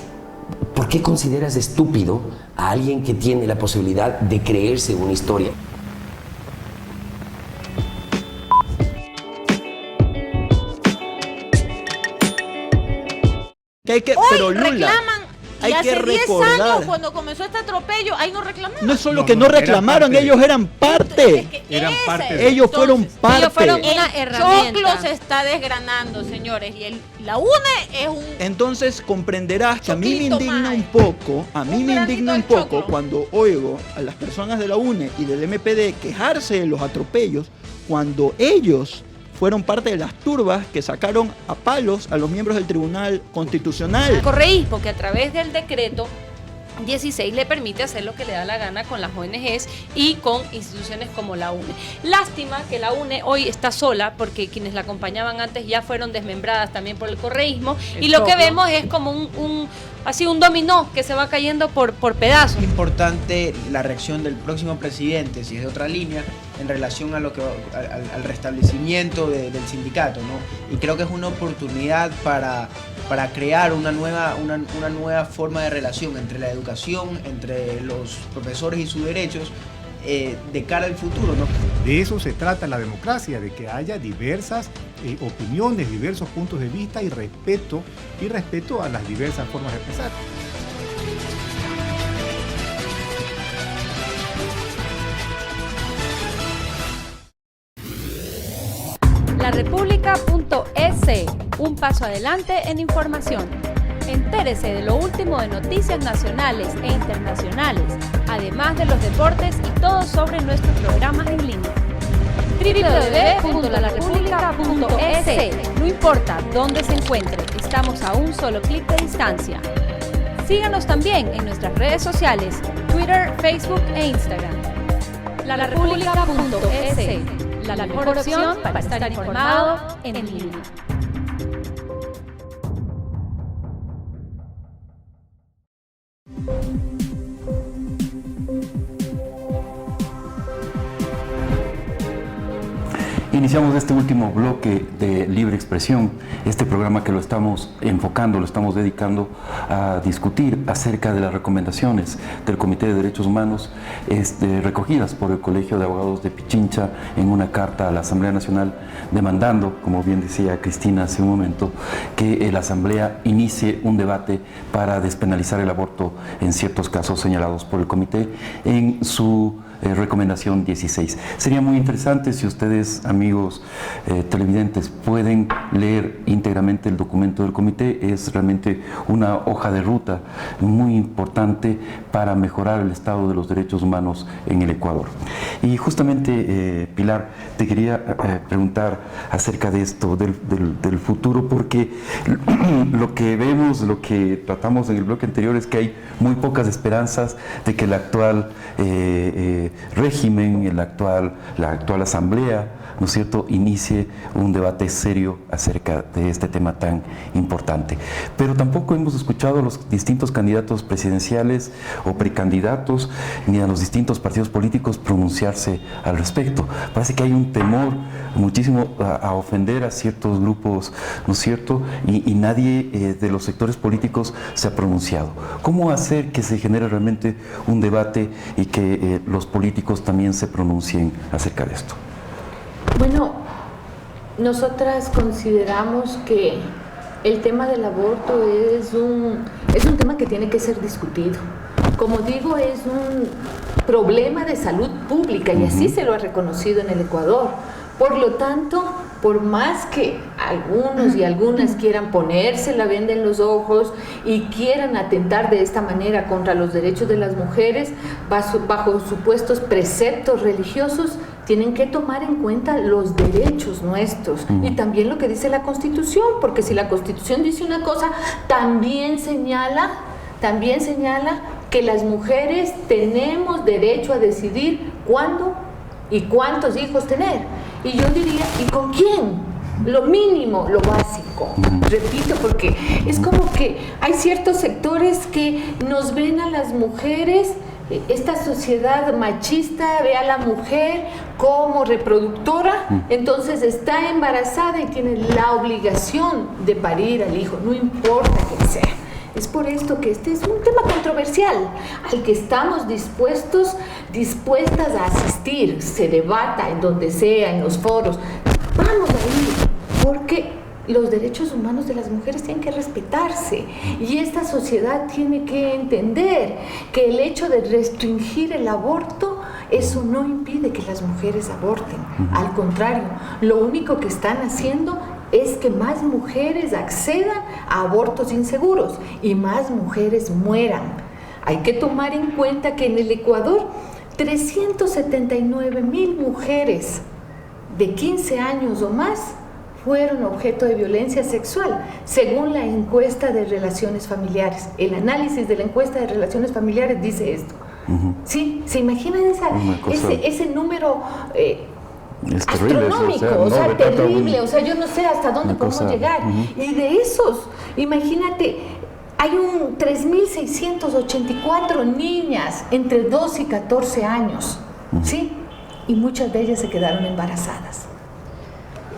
¿Por qué consideras estúpido a alguien que tiene la posibilidad de creerse una historia? que hay que, hoy pero Lula, reclaman. Y hay que hace 10 recordar. años, cuando comenzó este atropello, ahí no reclamaban. No es solo que no reclamaron, ellos eran parte. Eran parte. Ellos fueron parte. Ellos fueron una El herramienta. choclo se está desgranando, señores, y la UNE es un... Entonces comprenderás que a mí me Choquito indigna más. un poco, granito de choclo. cuando oigo a las personas de la UNE y del MPD quejarse de los atropellos cuando ellos fueron parte de las turbas que sacaron a palos a los miembros del Tribunal Constitucional. Al correísmo, que a través del decreto 16 le permite hacer lo que le da la gana con las ONGs y con instituciones como la UNE. Lástima que la UNE hoy está sola, porque quienes la acompañaban antes ya fueron desmembradas también por el correísmo, y lo que vemos es como un dominó que se va cayendo por pedazos. Es importante la reacción del próximo presidente, si es de otra línea, en relación a lo que al restablecimiento del sindicato, ¿no? Y creo que es una oportunidad para crear una nueva forma de relación entre la educación, entre los profesores y sus derechos, de cara al futuro, ¿no? De eso se trata la democracia, de que haya diversas opiniones, diversos puntos de vista y respeto a las diversas formas de pensar. larepublica.es, un paso adelante en información. Entérese de lo último de noticias nacionales e internacionales, además de los deportes y todo sobre nuestros programas en línea. www.larepublica.es. No importa dónde se encuentre, estamos a un solo clic de distancia. Síganos también en nuestras redes sociales, Twitter, Facebook e Instagram. larepublica.es, la mejor opción para estar informado en línea. Iniciamos este último bloque de Libre Expresión, este programa que lo estamos enfocando, lo estamos dedicando a discutir acerca de las recomendaciones del Comité de Derechos Humanos recogidas por el Colegio de Abogados de Pichincha en una carta a la Asamblea Nacional demandando, como bien decía Cristina hace un momento, que la Asamblea inicie un debate para despenalizar el aborto en ciertos casos señalados por el Comité en su recomendación 16. Sería muy interesante si ustedes, amigos televidentes, pueden leer íntegramente el documento del comité. Es realmente una hoja de ruta muy importante para mejorar el estado de los derechos humanos en el Ecuador. Y justamente, Pilar, te quería preguntar acerca de esto, del futuro, porque lo que vemos, lo que tratamos en el bloque anterior es que hay muy pocas esperanzas de que el actual régimen, la actual asamblea, ¿no es cierto?, inicie un debate serio acerca de este tema tan importante. Pero tampoco hemos escuchado a los distintos candidatos presidenciales o precandidatos, ni a los distintos partidos políticos pronunciarse al respecto. Parece que hay un temor muchísimo a ofender a ciertos grupos, ¿no es cierto?, y nadie de los sectores políticos se ha pronunciado. ¿Cómo hacer que se genere realmente un debate y que los políticos también se pronuncien acerca de esto? Bueno, nosotras consideramos que el tema del aborto es un tema que tiene que ser discutido. Como digo, es un problema de salud pública y así se lo ha reconocido en el Ecuador. Por lo tanto, por más que algunos y algunas quieran ponerse la venda en los ojos y quieran atentar de esta manera contra los derechos de las mujeres, bajo supuestos preceptos religiosos, tienen que tomar en cuenta los derechos nuestros y también lo que dice la Constitución, porque si la Constitución dice una cosa, también señala que las mujeres tenemos derecho a decidir cuándo y cuántos hijos tener. Y yo diría, ¿y con quién? Lo mínimo, lo básico. Repito, porque es como que hay ciertos sectores que nos ven a las mujeres, esta sociedad machista ve a la mujer como reproductora, entonces está embarazada y tiene la obligación de parir al hijo, no importa quién sea. Es por esto que este es un tema controversial al que estamos dispuestas a asistir, se debata en donde sea, en los foros. Vamos a ir, porque los derechos humanos de las mujeres tienen que respetarse y esta sociedad tiene que entender que el hecho de restringir el aborto, eso no impide que las mujeres aborten. Al contrario, lo único que están haciendo es que más mujeres accedan a abortos inseguros y más mujeres mueran. Hay que tomar en cuenta que en el Ecuador 379,000 mujeres de 15 años o más fueron objeto de violencia sexual, según la encuesta de relaciones familiares. El análisis de la encuesta de relaciones familiares dice esto. Sí, ¿se imaginan ese número astronómico? O sea, terrible, o sea, yo no sé hasta dónde podemos llegar. Y de esos, imagínate, hay 3.684 niñas entre 2 y 14 años, ¿sí? Y muchas de ellas se quedaron embarazadas.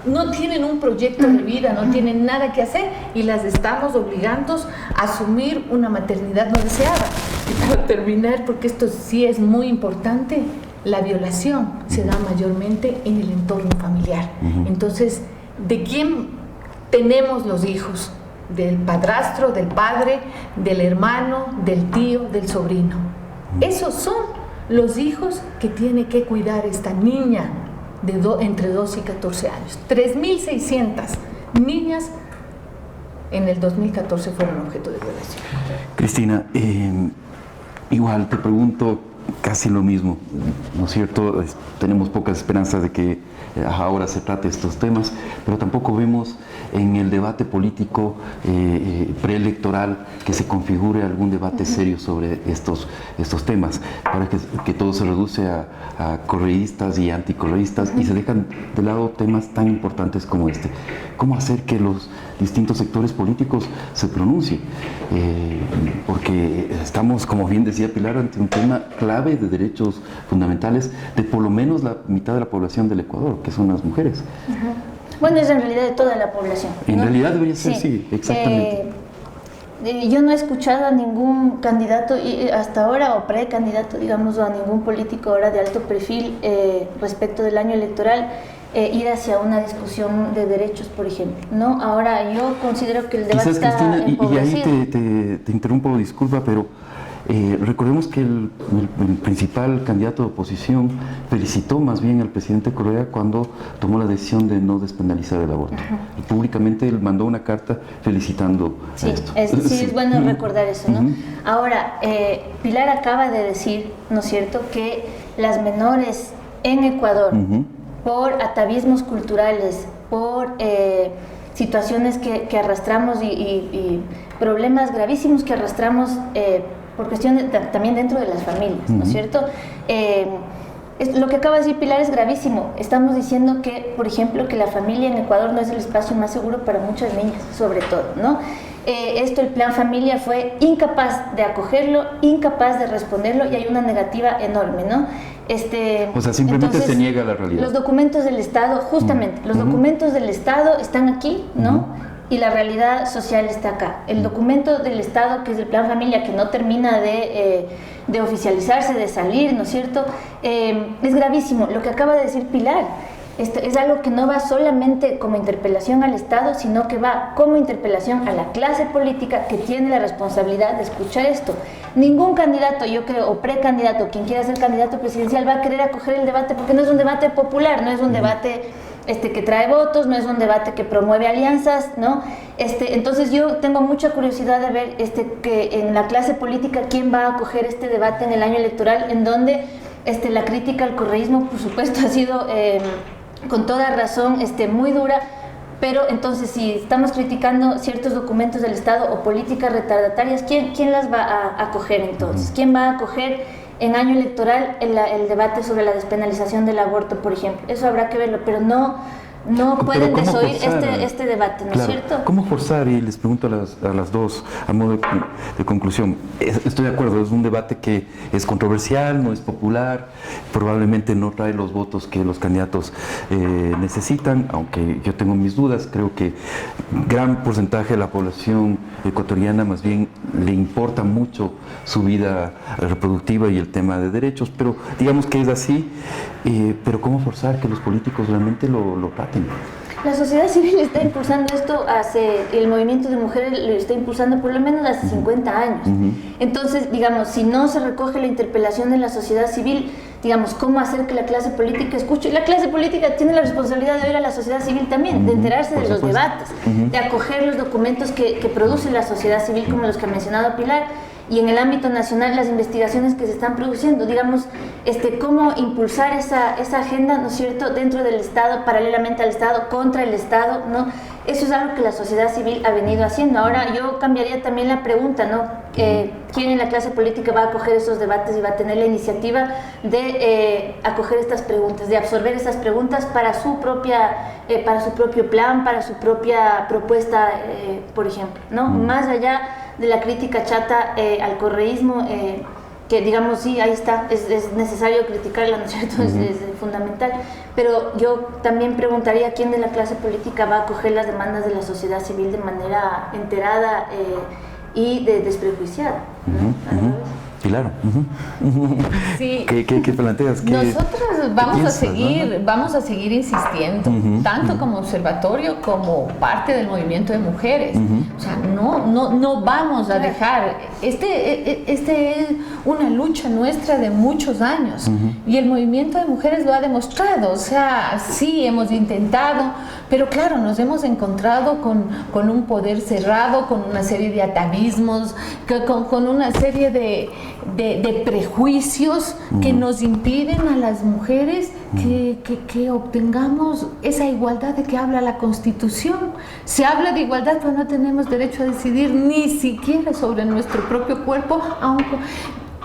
No tienen un proyecto de vida, no tienen nada que hacer y las estamos obligando a asumir una maternidad no deseada. Y para terminar, porque esto sí es muy importante, la violación se da mayormente en el entorno familiar. Entonces, ¿de quién tenemos los hijos? Del padrastro, del padre, del hermano, del tío, del sobrino. Esos son los hijos que tiene que cuidar esta niña de entre 2 y 14 años. 3.600 niñas en el 2014 fueron objeto de violación. Cristina, igual te pregunto casi lo mismo, ¿no es cierto? Tenemos pocas esperanzas de que ahora se trate estos temas, pero tampoco vemos en el debate político preelectoral que se configure algún debate serio sobre estos temas. Parece que todo se reduce a correístas y anticorreístas y se dejan de lado temas tan importantes como este. ¿Cómo hacer que los distintos sectores políticos se pronuncien? Porque estamos, como bien decía Pilar, ante un tema clave de derechos fundamentales de por lo menos la mitad de la población del Ecuador, que son las mujeres. Bueno, es en realidad de toda la población, ¿no? En realidad debería ser, sí, exactamente. Yo no he escuchado a ningún candidato hasta ahora o precandidato, digamos, o a ningún político ahora de alto perfil respecto del año electoral ir hacia una discusión de derechos, por ejemplo, ¿no? Ahora yo considero que el debate quizás, está Cristina, empobrecido. y ahí te interrumpo, disculpa, pero recordemos que el principal candidato de oposición felicitó más bien al presidente Correa cuando tomó la decisión de no despenalizar el aborto. Y públicamente él mandó una carta felicitando a esto. Sí, es bueno recordar eso, ¿no? Ahora, Pilar acaba de decir, ¿no es cierto?, que las menores en Ecuador, por atavismos culturales, por situaciones que arrastramos y problemas gravísimos que arrastramos por cuestiones también dentro de las familias, ¿no es cierto? Lo que acaba de decir Pilar es gravísimo. Estamos diciendo que, por ejemplo, que la familia en Ecuador no es el espacio más seguro para muchas niñas, sobre todo, ¿no? El Plan Familia fue incapaz de acogerlo, incapaz de responderlo y hay una negativa enorme, ¿no? O sea, simplemente se niega la realidad. Los documentos del Estado, justamente, los documentos del Estado están aquí, ¿no? Y la realidad social está acá. El documento del Estado, que es el Plan Familia, que no termina de oficializarse, de salir, ¿no es cierto? Es gravísimo. Lo que acaba de decir Pilar, esto es algo que no va solamente como interpelación al Estado, sino que va como interpelación a la clase política que tiene la responsabilidad de escuchar esto. Ningún candidato, yo creo, o precandidato, quien quiera ser candidato presidencial, va a querer acoger el debate porque no es un debate popular, no es un debate que trae votos, no es un debate que promueve alianzas, ¿no? Entonces yo tengo mucha curiosidad de ver que en la clase política quién va a acoger este debate en el año electoral, en donde la crítica al correísmo, por supuesto, ha sido con toda razón muy dura, pero entonces si estamos criticando ciertos documentos del Estado o políticas retardatarias, ¿quién las va a acoger entonces? ¿Quién va a acoger en año electoral el debate sobre la despenalización del aborto, por ejemplo? Eso habrá que verlo, pero no pueden desoír este debate, ¿no es cierto? ¿Cómo forzar? Y les pregunto a las dos, a modo de conclusión. Estoy de acuerdo, es un debate que es controversial, no es popular, probablemente no trae los votos que los candidatos necesitan, aunque yo tengo mis dudas. Creo que gran porcentaje de la población ecuatoriana más bien le importa mucho su vida reproductiva y el tema de derechos, pero digamos que es así. Pero ¿cómo forzar que los políticos realmente lo traten? La sociedad civil está impulsando esto el movimiento de mujeres lo está impulsando por lo menos hace 50 años. Entonces, digamos, si no se recoge la interpelación de la sociedad civil, digamos, ¿cómo hacer que la clase política escuche? La clase política tiene la responsabilidad de oír a la sociedad civil también, de enterarse de los debates, de acoger los documentos que produce la sociedad civil, como los que ha mencionado Pilar, y en el ámbito nacional las investigaciones que se están produciendo, digamos, cómo impulsar esa agenda, ¿no es cierto?, dentro del Estado, paralelamente al Estado, contra el Estado, ¿no? Eso es algo que la sociedad civil ha venido haciendo. Ahora yo cambiaría también la pregunta, ¿no? ¿Quién en la clase política va a acoger esos debates y va a tener la iniciativa de acoger estas preguntas, de absorber esas preguntas para su propio plan, para su propia propuesta, por ejemplo, ¿no? Más allá de la crítica chata al correísmo, que digamos, sí, ahí está, es necesario criticarla, ¿no es cierto? Es fundamental, pero yo también preguntaría quién de la clase política va a acoger las demandas de la sociedad civil de manera enterada y desprejuiciada. Pilar, sí. ¿Qué planteas? Nosotros vamos a seguir insistiendo, tanto como observatorio como parte del movimiento de mujeres. O sea, no vamos a dejar. Este es una lucha nuestra de muchos años y el movimiento de mujeres lo ha demostrado. O sea, sí, hemos intentado, pero claro, nos hemos encontrado con un poder cerrado, con una serie de atavismos, con una serie de prejuicios que nos impiden a las mujeres que obtengamos esa igualdad de que habla la Constitución. Se habla de igualdad, pero no tenemos derecho a decidir ni siquiera sobre nuestro propio cuerpo, aunque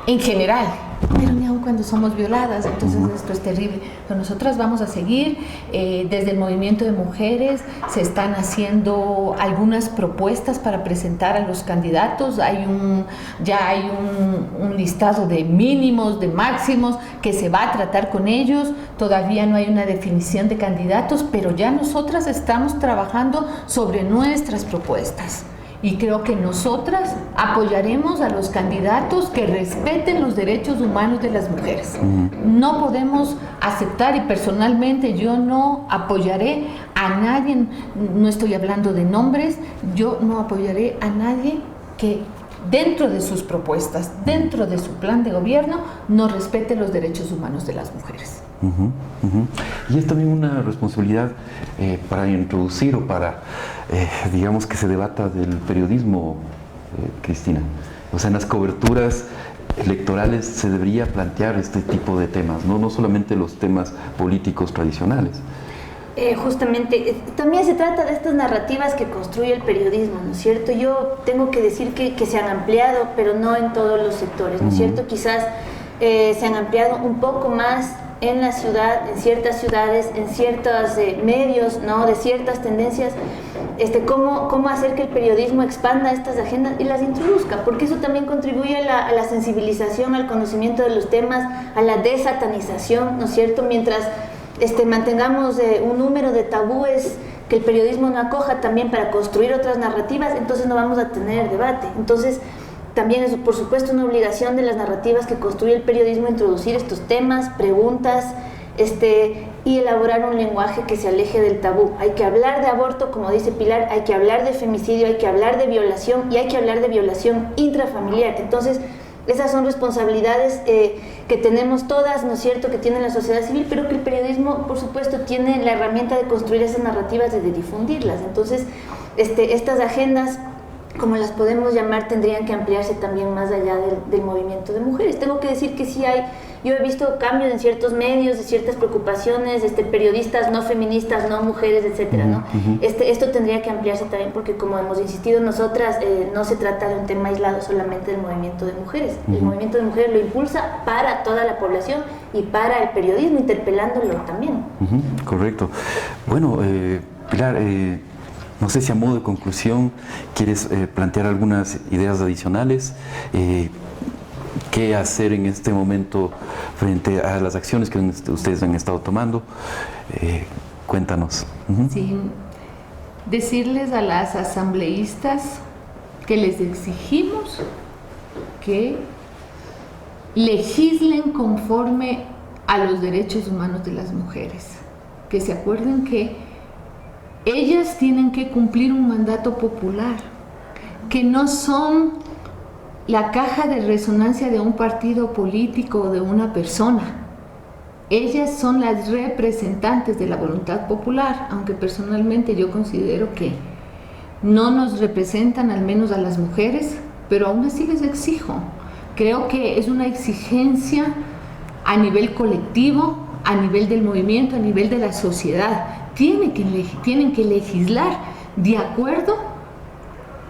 en general, pero ni aun cuando somos violadas. Entonces esto es terrible. Pero nosotras vamos a seguir. Desde el movimiento de mujeres se están haciendo algunas propuestas para presentar a los candidatos. Ya hay un listado de mínimos, de máximos que se va a tratar con ellos. Todavía no hay una definición de candidatos, pero ya nosotras estamos trabajando sobre nuestras propuestas. Y creo que nosotras apoyaremos a los candidatos que respeten los derechos humanos de las mujeres. No podemos aceptar, y personalmente yo no apoyaré a nadie, no estoy hablando de nombres, yo no apoyaré a nadie que dentro de sus propuestas, dentro de su plan de gobierno, no respete los derechos humanos de las mujeres. Y es también una responsabilidad para introducir o para, digamos, que se debata del periodismo, Cristina. O sea, en las coberturas electorales se debería plantear este tipo de temas, no solamente los temas políticos tradicionales. Justamente, también se trata de estas narrativas que construye el periodismo, ¿no es cierto? Yo tengo que decir que se han ampliado, pero no en todos los sectores, ¿no es cierto? Quizás se han ampliado un poco más en la ciudad, en ciertas ciudades, en ciertos medios, ¿no? De ciertas tendencias, cómo hacer que el periodismo expanda estas agendas y las introduzca, porque eso también contribuye a la sensibilización, al conocimiento de los temas, a la desatanización, ¿no es cierto? Mientras mantengamos un número de tabúes que el periodismo no acoja también para construir otras narrativas, entonces no vamos a tener debate. Entonces también es, por supuesto, una obligación de las narrativas que construye el periodismo introducir estos temas, preguntas, y elaborar un lenguaje que se aleje del tabú. Hay que hablar de aborto, como dice Pilar, hay que hablar de femicidio, hay que hablar de violación y hay que hablar de violación intrafamiliar. Entonces, esas son responsabilidades que tenemos todas, ¿no es cierto?, que tiene la sociedad civil, pero que el periodismo, por supuesto, tiene la herramienta de construir esas narrativas y de difundirlas. Entonces, estas agendas, como las podemos llamar, tendrían que ampliarse también más allá del movimiento de mujeres. Tengo que decir que sí yo he visto cambios en ciertos medios, de ciertas preocupaciones, periodistas no feministas, no mujeres, etcétera, ¿no? Esto tendría que ampliarse también porque, como hemos insistido nosotras, no se trata de un tema aislado solamente del movimiento de mujeres. El movimiento de mujeres lo impulsa para toda la población y para el periodismo, interpelándolo también. Correcto. Bueno, Pilar, no sé si a modo de conclusión quieres plantear algunas ideas adicionales. ¿Qué hacer en este momento frente a las acciones que ustedes han estado tomando? Cuéntanos. Sí, decirles a las asambleístas que les exigimos que legislen conforme a los derechos humanos de las mujeres, que se acuerden que ellas tienen que cumplir un mandato popular, que no son la caja de resonancia de un partido político o de una persona. Ellas son las representantes de la voluntad popular, aunque personalmente yo considero que no nos representan, al menos a las mujeres, pero aún así les exijo. Creo que es una exigencia a nivel colectivo, a nivel del movimiento, a nivel de la sociedad. Tienen que legislar de acuerdo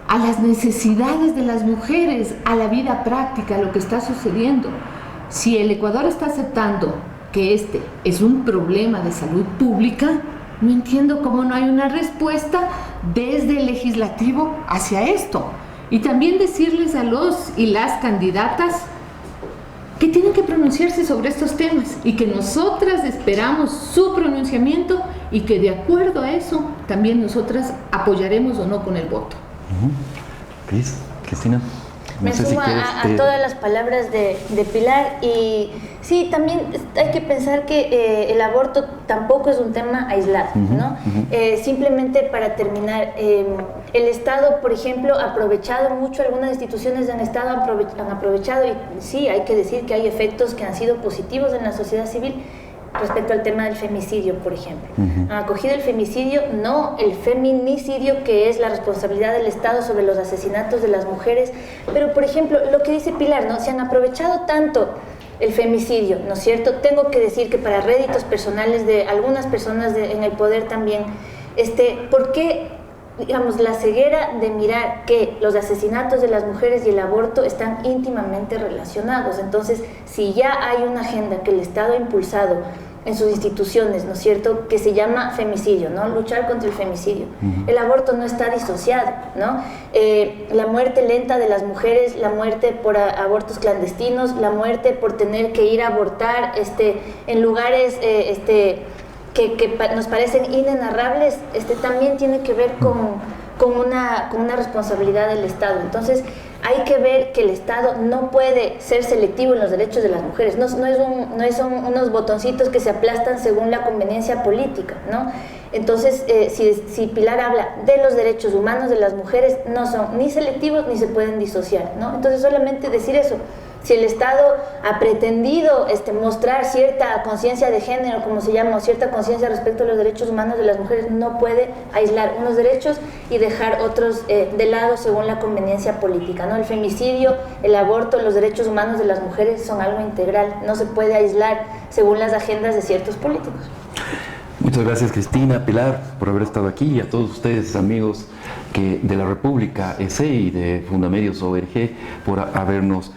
a las necesidades de las mujeres, a la vida práctica, a lo que está sucediendo. Si el Ecuador está aceptando que este es un problema de salud pública, no entiendo cómo no hay una respuesta desde el legislativo hacia esto. Y también decirles a los y las candidatas que tienen que pronunciarse sobre estos temas y que nosotras esperamos su pronunciamiento y que de acuerdo a eso también nosotras apoyaremos o no con el voto. Cristina. Me sumo a todas las palabras de Pilar, y sí, también hay que pensar que el aborto tampoco es un tema aislado, ¿no? Simplemente para terminar, el Estado, por ejemplo, ha aprovechado mucho, algunas instituciones del Estado han aprovechado, y sí, hay que decir que hay efectos que han sido positivos en la sociedad civil, respecto al tema del femicidio, por ejemplo. Han acogido el femicidio, no el feminicidio, que es la responsabilidad del Estado sobre los asesinatos de las mujeres. Pero, por ejemplo, lo que dice Pilar, ¿no? Se han aprovechado tanto el femicidio, ¿no es cierto? Tengo que decir que para réditos personales de algunas personas en el poder también, ¿por qué, digamos, la ceguera de mirar que los asesinatos de las mujeres y el aborto están íntimamente relacionados? Entonces, si ya hay una agenda que el Estado ha impulsado en sus instituciones, ¿no es cierto?, que se llama femicidio, ¿no? Luchar contra el femicidio. El aborto no está disociado, ¿no? La muerte lenta de las mujeres, la muerte por abortos clandestinos, la muerte por tener que ir a abortar en lugares que nos parecen inenarrables, también tiene que ver con una responsabilidad del Estado. Entonces, hay que ver que el Estado no puede ser selectivo en los derechos de las mujeres. No son unos botoncitos que se aplastan según la conveniencia política, ¿no? Entonces, si Pilar habla de los derechos humanos de las mujeres, no son ni selectivos ni se pueden disociar, ¿no? Entonces, solamente decir eso. Si el Estado ha pretendido mostrar cierta conciencia de género, como se llama, o cierta conciencia respecto a los derechos humanos de las mujeres, no puede aislar unos derechos y dejar otros de lado según la conveniencia política, ¿no? El femicidio, el aborto, los derechos humanos de las mujeres son algo integral, no se puede aislar según las agendas de ciertos políticos. Muchas gracias, Cristina, Pilar, por haber estado aquí, y a todos ustedes, amigos de la República EC y de Fundamedios ORG, por habernos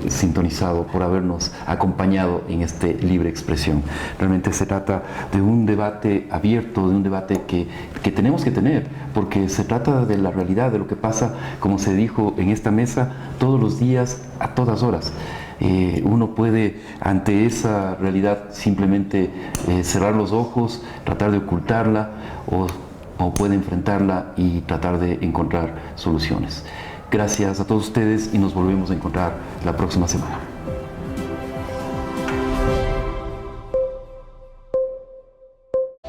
sintonizado, por habernos acompañado en esta libre expresión. Realmente se trata de un debate abierto, de un debate que tenemos que tener, porque se trata de la realidad, de lo que pasa, como se dijo en esta mesa, todos los días, a todas horas. Uno puede, ante esa realidad, simplemente cerrar los ojos, tratar de ocultarla, o puede enfrentarla y tratar de encontrar soluciones. Gracias a todos ustedes y nos volvemos a encontrar la próxima semana.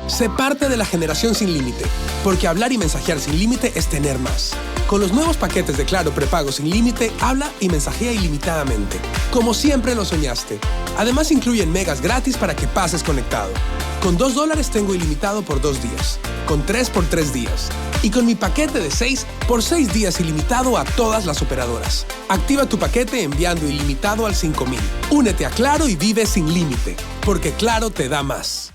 Sé parte de la generación sin límite, porque hablar y mensajear sin límite es tener más. Con los nuevos paquetes de Claro prepago sin límite, habla y mensajea ilimitadamente, como siempre lo soñaste. Además incluyen megas gratis para que pases conectado. Con $2 tengo ilimitado por 2 días, con 3 por 3 días, y con mi paquete de 6 por 6 días ilimitado a todas las operadoras. Activa tu paquete enviando ilimitado al 5000. Únete a Claro y vive sin límite, porque Claro te da más.